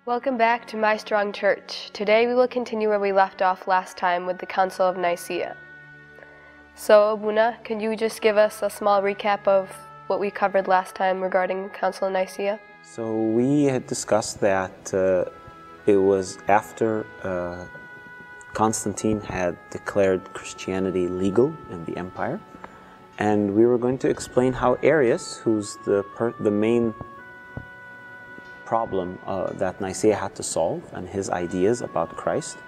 Welcome back to My Strong Church. Today we will continue where we left off last time with the Council of Nicaea. So, Abuna, can you just give us a small recap of what we covered last time regarding the Council of Nicaea? So we had discussed that it was after Constantine had declared Christianity legal in the empire, and we were going to explain how Arius, who's the main problem that Nicaea had to solve, and his ideas about Christ,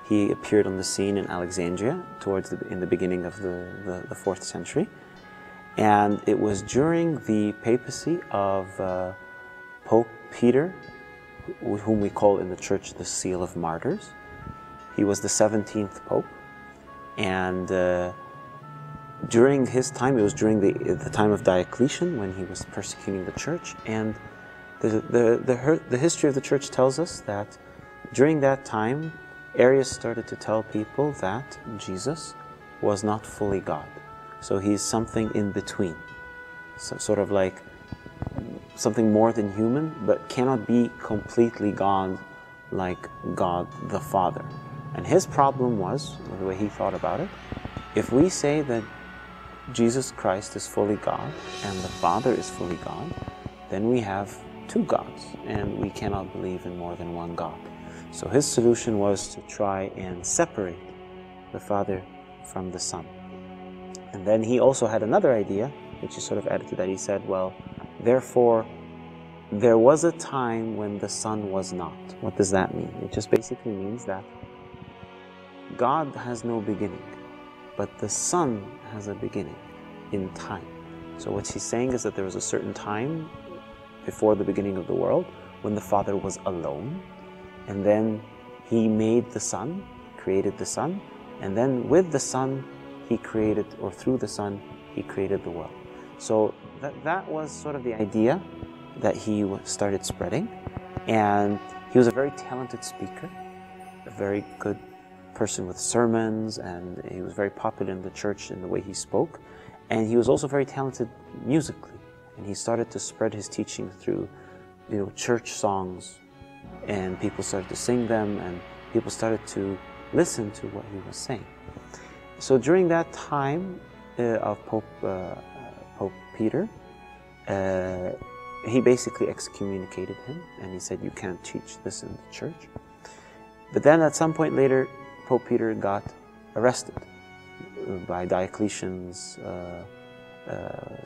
he appeared on the scene in Alexandria in the beginning of the 4th century, and it was during the papacy of Pope Peter, whom we call in the Church the Seal of Martyrs. He was the 17th Pope, and during his time, it was during the time of Diocletian, when he was persecuting the Church, and the history of the Church tells us that during that time, Arius started to tell people that Jesus was not fully God. So he's something in between, so sort of like something more than human, but cannot be completely God like God the Father. And his problem was, the way he thought about it, if we say that Jesus Christ is fully God and the Father is fully God, then we have two gods, and we cannot believe in more than one God. So his solution was to try and separate the Father from the Son. And then he also had another idea, which he sort of added to that. He said, well, therefore, there was a time when the Son was not. What does that mean? It just basically means that God has no beginning, but the Son has a beginning in time. So what he's saying is that there was a certain time before the beginning of the world when the Father was alone, and then he made the Son, created the Son, and then with the Son he created, or through the Son, he created the world. So that was sort of the idea that he started spreading, and he was a very talented speaker, a very good person with sermons, and he was very popular in the church in the way he spoke, and he was also very talented musically, and he started to spread his teaching through, church songs, and people started to sing them, and people started to listen to what he was saying. So during that time of Pope Peter, he basically excommunicated him, and he said, you can't teach this in the church. But then at some point later, Pope Peter got arrested by Diocletian's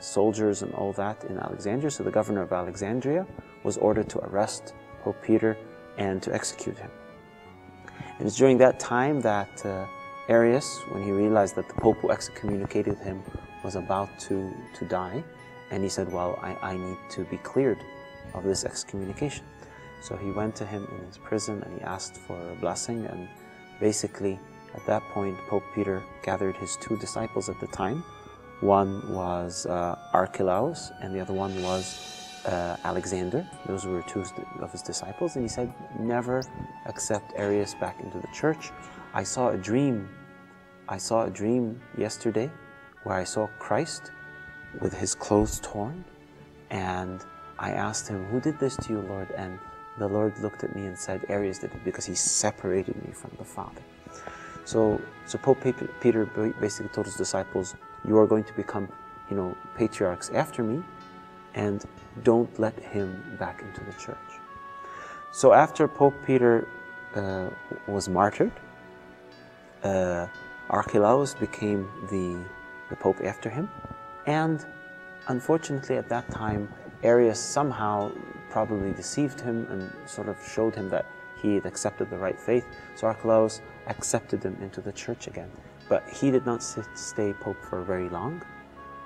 soldiers and all that in Alexandria. So the governor of Alexandria was ordered to arrest Pope Peter and to execute him. And it's during that time that Arius, when he realized that the Pope who excommunicated him was about to die, and he said, well, I need to be cleared of this excommunication. So he went to him in his prison and he asked for a blessing, and basically at that point Pope Peter gathered his two disciples at the time. One was Archelaus and the other one was Alexander. Those were two of his disciples, and he said, never accept Arius back into the church. I saw a dream yesterday where I saw Christ with his clothes torn, and I asked him, who did this to you, Lord? And the Lord looked at me and said, Arius did it, because he separated me from the Father. So Pope Peter basically told his disciples, you are going to become, patriarchs after me, and don't let him back into the church. So after Pope Peter was martyred, Archelaus became the Pope after him, and unfortunately at that time, Arius somehow probably deceived him and sort of showed him that he had accepted the right faith. So Archelaus accepted him into the church again. But he did not stay Pope for very long,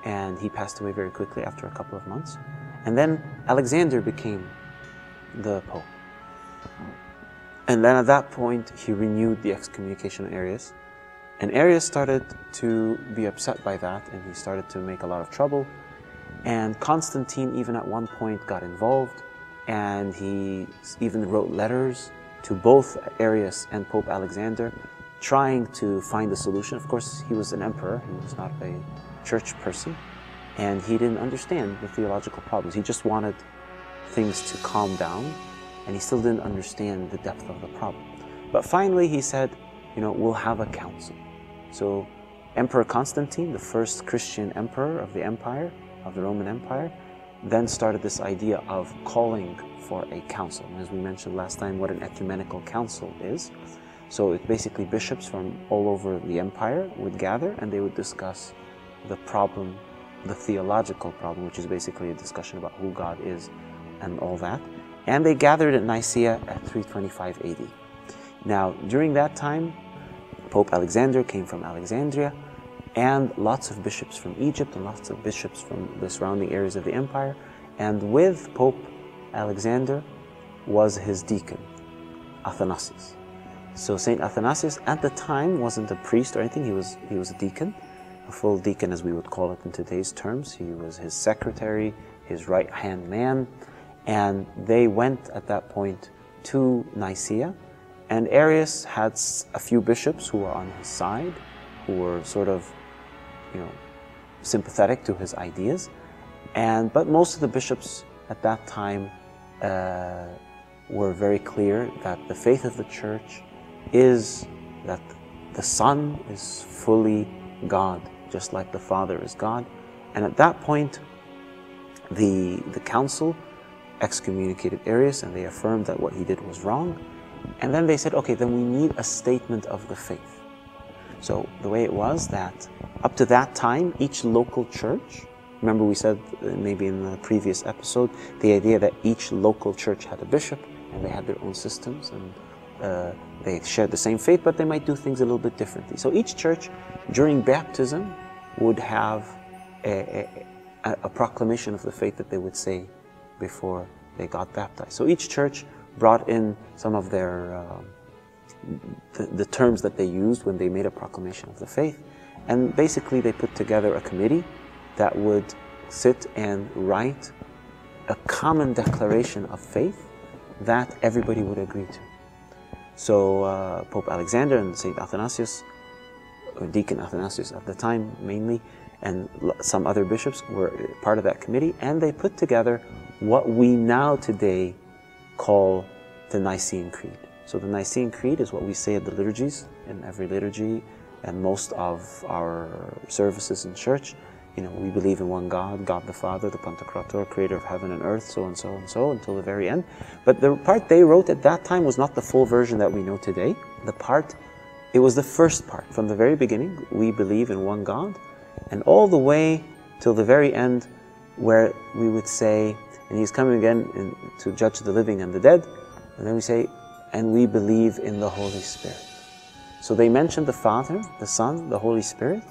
and he passed away very quickly after a couple of months. And then Alexander became the Pope. And then at that point, he renewed the excommunication of Arius. And Arius started to be upset by that, and he started to make a lot of trouble. And Constantine even at one point got involved, and he even wrote letters to both Arius and Pope Alexander, trying to find a solution. Of course, he was an emperor, he was not a church person, and he didn't understand the theological problems. He just wanted things to calm down and he still didn't understand the depth of the problem. But finally he said, we'll have a council. So Emperor Constantine, the first Christian emperor of the empire, of the Roman Empire, then started this idea of calling for a council. And as we mentioned last time, what an ecumenical council is. So it's basically bishops from all over the empire would gather and they would discuss the problem, the theological problem, which is basically a discussion about who God is and all that. And they gathered at Nicaea at 325 AD. Now, during that time, Pope Alexander came from Alexandria, and lots of bishops from Egypt and lots of bishops from the surrounding areas of the empire. And with Pope Alexander was his deacon, Athanasius. So Saint Athanasius at the time wasn't a priest or anything, he was a deacon, a full deacon as we would call it in today's terms. He was his secretary, his right-hand man, and they went at that point to Nicaea, and Arius had a few bishops who were on his side, who were sort of, sympathetic to his ideas, but most of the bishops at that time were very clear that the faith of the church is that the Son is fully God, just like the Father is God. And at that point, the council excommunicated Arius and they affirmed that what he did was wrong. And then they said, okay, then we need a statement of the faith. So the way it was that up to that time, each local church, remember we said maybe in the previous episode, the idea that each local church had a bishop and they had their own systems and they shared the same faith, but they might do things a little bit differently. So each church during baptism would have a proclamation of the faith that they would say before they got baptized. So each church brought in some of their the terms that they used when they made a proclamation of the faith, and basically they put together a committee that would sit and write a common declaration of faith that everybody would agree to. So Pope Alexander and Saint Athanasius, or Deacon Athanasius at the time mainly, and some other bishops were part of that committee, and they put together what we now today call the Nicene Creed. So the Nicene Creed is what we say at the liturgies, in every liturgy, and most of our services in church. We believe in one God, God the Father, the Pantocrator, creator of heaven and earth, so and so and so, until the very end. But the part they wrote at that time was not the full version that we know today. It was the first part. From the very beginning, we believe in one God, and all the way till the very end, where we would say, and he's coming again to judge the living and the dead, and then we say, and we believe in the Holy Spirit. So they mentioned the Father, the Son, the Holy Spirit.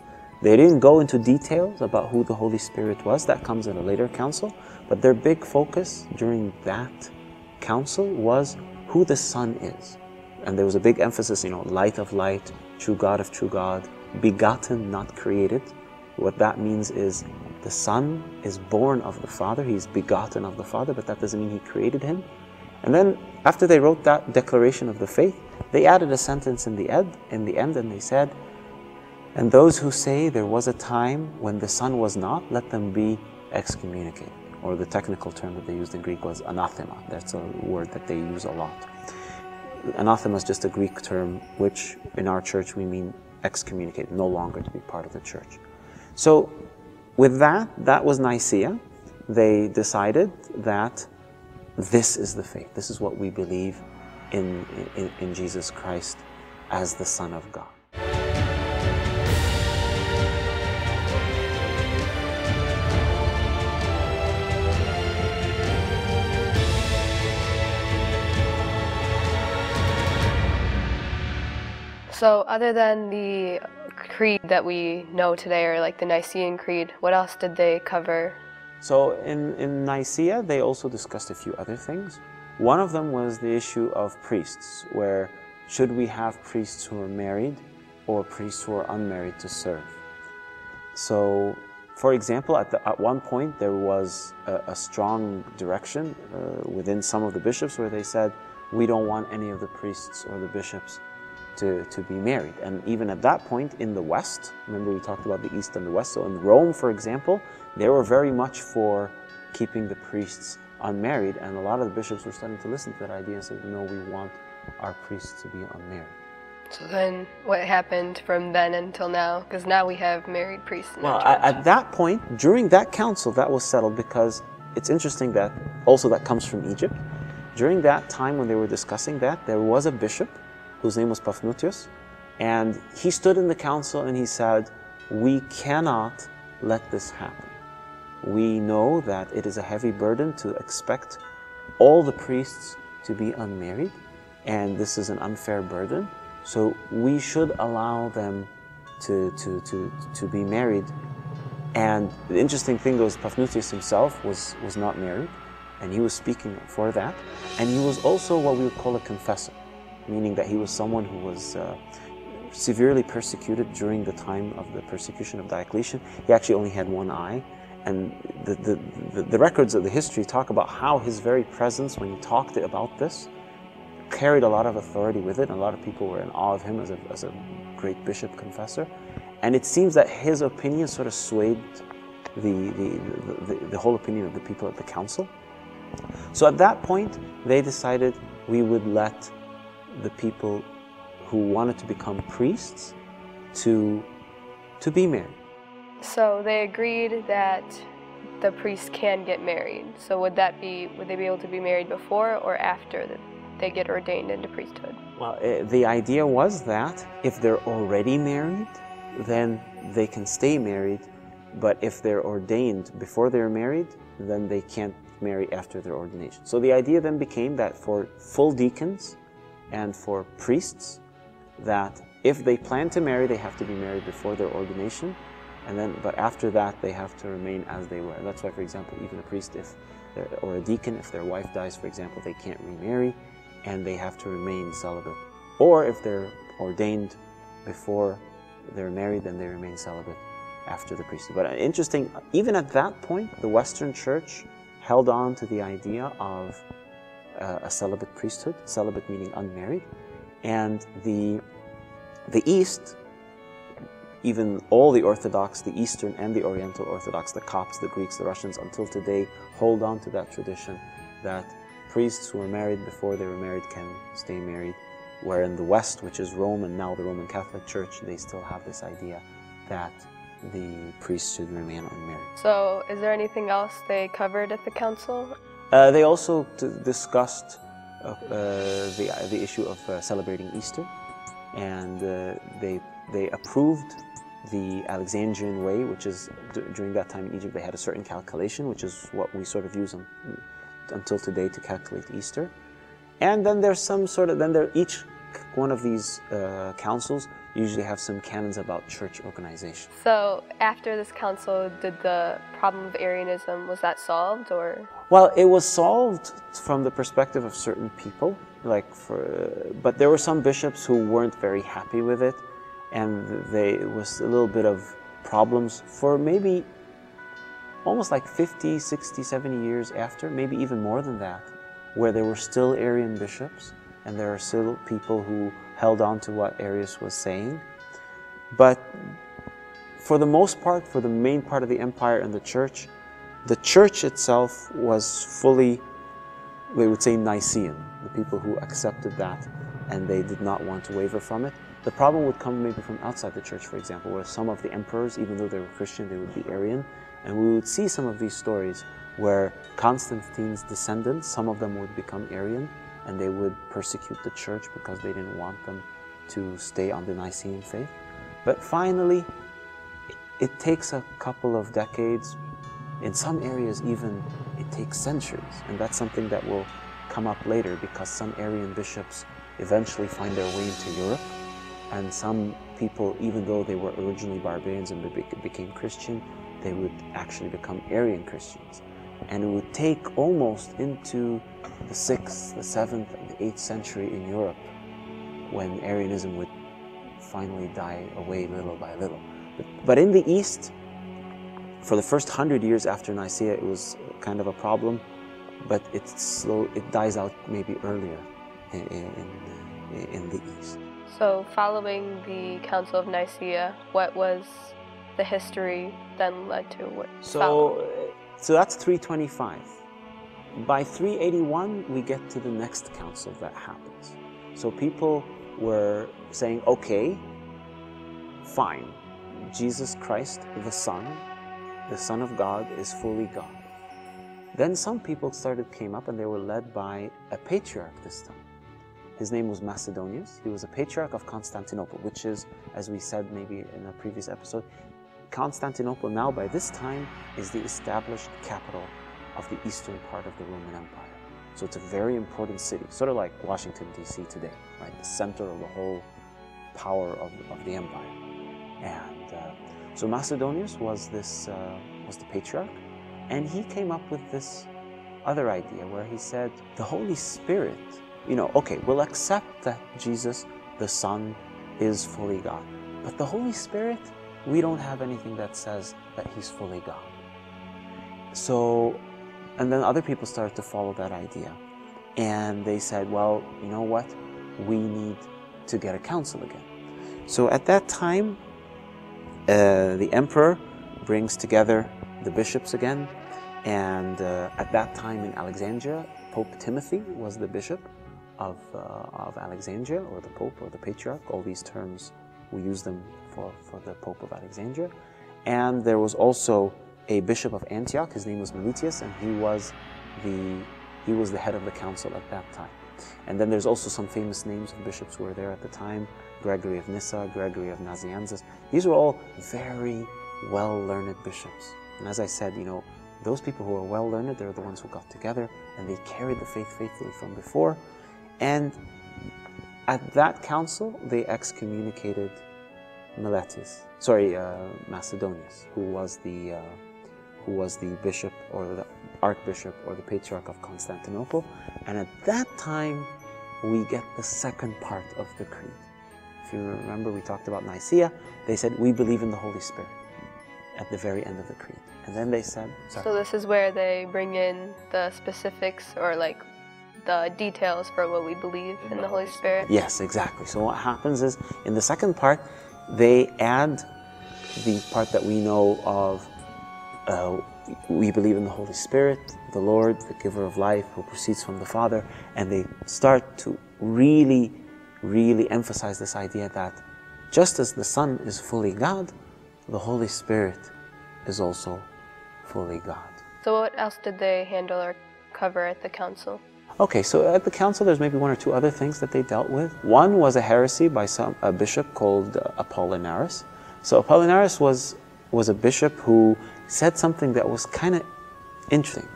They didn't go into details about who the Holy Spirit was. That comes in a later council. But their big focus during that council was who the Son is. And there was a big emphasis, light of light, true God of true God, begotten, not created. What that means is the Son is born of the Father. He's begotten of the Father, but that doesn't mean he created him. And then after they wrote that declaration of the faith, they added a sentence in the end, and they said, and those who say there was a time when the Son was not, let them be excommunicated. Or the technical term that they used in Greek was anathema. That's a word that they use a lot. Anathema is just a Greek term, which in our church we mean excommunicate, no longer to be part of the church. So with that was Nicaea. They decided that this is the faith. This is what we believe in Jesus Christ as the Son of God. So other than the creed that we know today, or like the Nicene Creed, what else did they cover? So in Nicaea, they also discussed a few other things. One of them was the issue of priests, where should we have priests who are married or priests who are unmarried to serve? So, for example, at one point there was a strong direction within some of the bishops where they said, we don't want any of the priests or the bishops to be married. And even at that point in the West, remember we talked about the East and the West, so in Rome, for example, they were very much for keeping the priests unmarried, and a lot of the bishops were starting to listen to that idea and say, no, we want our priests to be unmarried. So then what happened from then until now? Because now we have married priests in our Well, church. at that point, during that council, that was settled, because it's interesting that also that comes from Egypt. During that time when they were discussing that, there was a bishop whose name was Paphnutius, and he stood in the council and he said, we cannot let this happen. We know that it is a heavy burden to expect all the priests to be unmarried, and this is an unfair burden. So we should allow them to be married. And the interesting thing was Paphnutius himself was not married, and he was speaking for that. And he was also what we would call a confessor, meaning that he was someone who was severely persecuted during the time of the persecution of Diocletian. He actually only had one eye. And the records of the history talk about how his very presence, when he talked about this, carried a lot of authority with it, and a lot of people were in awe of him as a great bishop confessor. And it seems that his opinion sort of swayed the whole opinion of the people at the council. So at that point, they decided we would let the people who wanted to become priests to be married. So they agreed that the priests can get married. So would they be able to be married before or after they get ordained into priesthood? Well, the idea was that if they're already married, then they can stay married, but if they're ordained before they're married, then they can't marry after their ordination. So the idea then became that for full deacons and for priests, that if they plan to marry, they have to be married before their ordination, but after that, they have to remain as they were. That's why, for example, even a priest or a deacon, if their wife dies, for example, they can't remarry, and they have to remain celibate. Or if they're ordained before they're married, then they remain celibate after the priesthood. But interesting, even at that point, the Western Church held on to the idea of a celibate priesthood, celibate meaning unmarried, and the East, even all the Orthodox, the Eastern and the Oriental Orthodox, the Copts, the Greeks, the Russians, until today, hold on to that tradition that priests who were married before they were married can stay married, where in the West, which is Rome and now the Roman Catholic Church, they still have this idea that the priests should remain unmarried. So is there anything else they covered at the council? They also discussed the issue of celebrating Easter, and they approved the Alexandrian way, which is, during that time in Egypt, they had a certain calculation, which is what we sort of use until today to calculate Easter. And then there's some sort of, each one of these councils usually have some canons about church organization. So after this council, did the problem of Arianism, was that solved, or? Well, it was solved from the perspective of certain people, but there were some bishops who weren't very happy with it, and it was a little bit of problems for maybe almost like 50, 60, 70 years after, maybe even more than that, where there were still Arian bishops, and there are still people who held on to what Arius was saying. But for the most part, for the main part of the empire and the church itself was fully, they would say, Nicene, the people who accepted that, and they did not want to waver from it. The problem would come maybe from outside the church, for example, where some of the emperors, even though they were Christian, they would be Arian. And we would see some of these stories where Constantine's descendants, some of them would become Arian, and they would persecute the church because they didn't want them to stay on the Nicene faith. But finally, it takes a couple of decades. In some areas even, it takes centuries. And that's something that will come up later, because some Arian bishops eventually find their way into Europe. And some people, even though they were originally barbarians and became Christian, they would actually become Arian Christians. And it would take almost into the 6th, the 7th, and the 8th century in Europe when Arianism would finally die away little by little. But in the East, for the first 100 years after Nicaea, it was kind of a problem, but it dies out maybe earlier in the East. So following the Council of Nicaea, what was the history then led to? So that's 325. by 381, we get to the next council that happens. So people were saying, okay, fine, Jesus Christ, the Son of God, is fully God. Then some people came up, and they were led by a patriarch this time. His name was Macedonius. He was a patriarch of Constantinople, which is, as we said maybe in a previous episode, Constantinople now by this time is the established capital of the eastern part of the Roman Empire. So it's a very important city, sort of like Washington, D.C. today, right? The center of the whole power of the empire. And so Macedonius was the patriarch, and he came up with this other idea where he said, the Holy Spirit, okay, we'll accept that Jesus, the Son, is fully God. But the Holy Spirit, we don't have anything that says that he's fully God. So, and then other people started to follow that idea. And they said, well, you know what? We need to get a council again. So at that time, the emperor brings together the bishops again. And at that time in Alexandria, Pope Timothy was the bishop of Alexandria, or the Pope, or the Patriarch. All these terms, we use them for the Pope of Alexandria. And there was also a bishop of Antioch. His name was Meletius, and he was the head of the council at that time. And then there's also some famous names of bishops who were there at the time: Gregory of Nyssa, Gregory of Nazianzus. These were all very well-learned bishops. And as I said, those people who are well-learned, they're the ones who got together, and they carried the faith faithfully from before. And at that council, they excommunicated Macedonius, who was the bishop, or the archbishop, or the patriarch of Constantinople. And at that time, we get the second part of the creed. If you remember, we talked about Nicaea. They said, we believe in the Holy Spirit at the very end of the creed. And then they said, sorry. So this is where they bring in the specifics, or like the details for what we believe in the Holy Spirit? Yes, exactly. So what happens is, in the second part, they add the part that we know of, we believe in the Holy Spirit, the Lord, the giver of life, who proceeds from the Father, and they start to really, really emphasize this idea that just as the Son is fully God, the Holy Spirit is also fully God. So what else did they handle or cover at the council? Okay, so at the council there's maybe one or two other things that they dealt with. One was a heresy by a bishop called Apollinaris. So Apollinaris was a bishop who said something that was kind of interesting,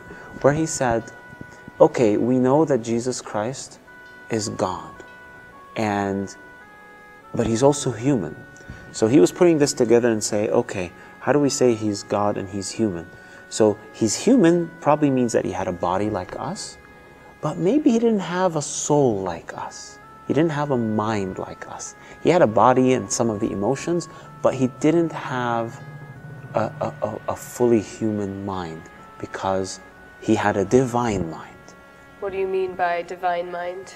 where he said, okay, we know that Jesus Christ is God, but he's also human. So he was putting this together and say, okay, how do we say he's God and he's human? So he's human probably means that he had a body like us, but maybe he didn't have a soul like us. He didn't have a mind like us. He had a body and some of the emotions, but he didn't have a fully human mind, because he had a divine mind. What do you mean by divine mind?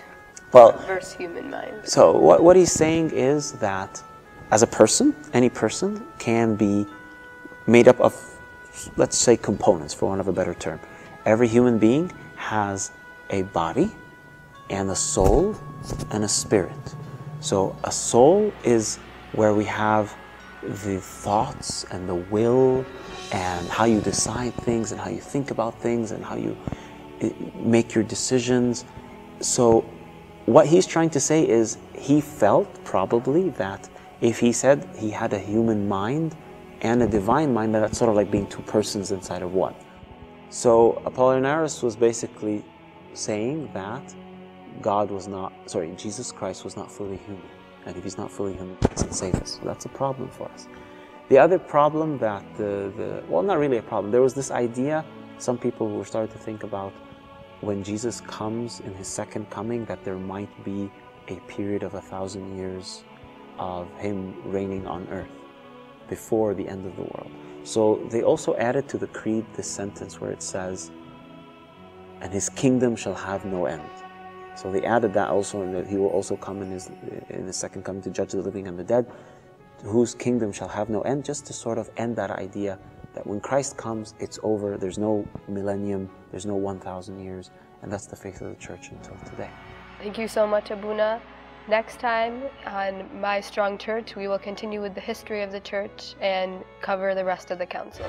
Well, versus human mind. So what he's saying is that as a person, any person can be made up of, let's say, components, for want of a better term. Every human being has a body and a soul and a spirit. So a soul is where we have the thoughts and the will and how you decide things and how you think about things and how you make your decisions. So what he's trying to say is, he felt probably that if he said he had a human mind and a divine mind, that's sort of like being two persons inside of one. So Apollinaris was basically saying that Jesus Christ was not fully human. And if he's not fully human, he doesn't save us. So that's a problem for us. The other problem that well, not really a problem. There was this idea, some people were starting to think about, when Jesus comes in his second coming, that there might be a period of 1,000 years of him reigning on earth before the end of the world. So they also added to the creed this sentence where it says, and his kingdom shall have no end. So they added that also, and that he will also come in his second coming to judge the living and the dead, whose kingdom shall have no end, just to sort of end that idea that when Christ comes, it's over. There's no millennium, there's no 1,000 years, and that's the faith of the Church until today. Thank you so much, Abuna. Next time on My Strong Church, we will continue with the history of the Church and cover the rest of the Council.